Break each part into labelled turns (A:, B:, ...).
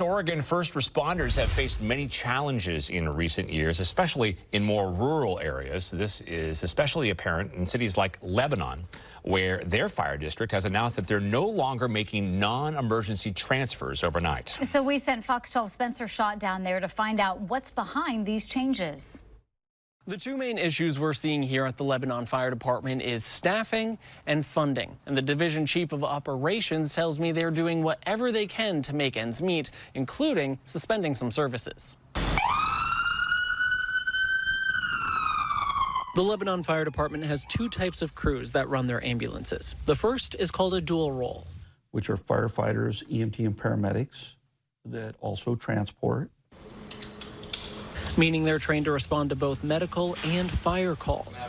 A: Oregon first responders have faced many challenges in recent years, especially in more rural areas. This is especially apparent in cities like Lebanon, where their fire district has announced that they're no longer making non-emergency transfers overnight.
B: So we sent Fox 12 Spencer Schott down there to find out what's behind these changes.
C: The two main issues we're seeing here at the Lebanon Fire Department is staffing and funding. And the division chief of operations tells me they're doing whatever they can to make ends meet, including suspending some services. The Lebanon Fire Department has two types of crews that run their ambulances. The first is called a dual role,
D: which are firefighters, EMT, and paramedics that also transport.
C: Meaning they're trained to respond to both medical and fire calls.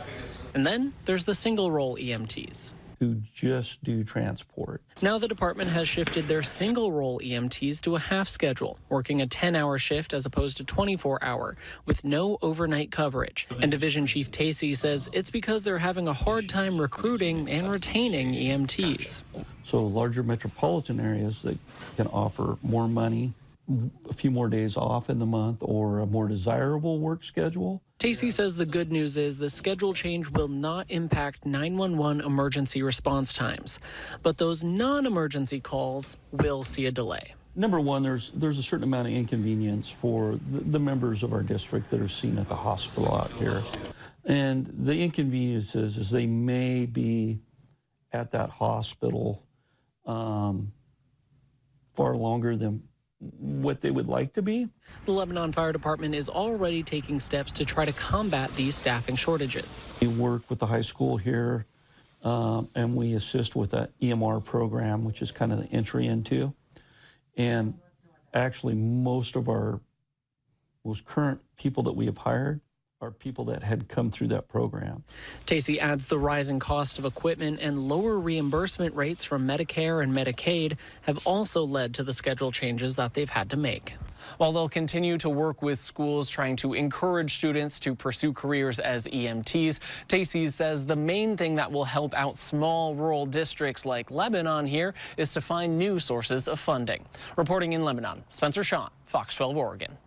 C: And then there's the single role EMTs,
D: who just do transport.
C: Now the department has shifted their single role EMTs to a half schedule, working a 10-hour shift as opposed to 24-hour, with no overnight coverage. And Division Chief Tacey says it's because they're having a hard time recruiting and retaining EMTs.
D: So larger metropolitan areas that can offer more money, a few more days off in the month, or a more desirable work schedule.
C: Tacey says the good news is the schedule change will not impact 911 emergency response times, but those non-emergency calls will see a delay.
D: Number one, there's a certain amount of inconvenience for the members of our district that are seen at the hospital out here. And the inconvenience is they may be at that hospital far longer than what they would like to be.
C: The Lebanon Fire Department is already taking steps to try to combat these staffing shortages.
D: We work with the high school here, and we assist with that EMR program, which is kind of the entry into. And actually, most current people that we have hired are people that had come through that program.
C: Tacey adds the rising cost of equipment and lower reimbursement rates from Medicare and Medicaid have also led to the schedule changes that they've had to make. While they'll continue to work with schools trying to encourage students to pursue careers as EMTs, Tacey says the main thing that will help out small rural districts like Lebanon here is to find new sources of funding. Reporting in Lebanon, Spencer Schott, Fox 12 Oregon.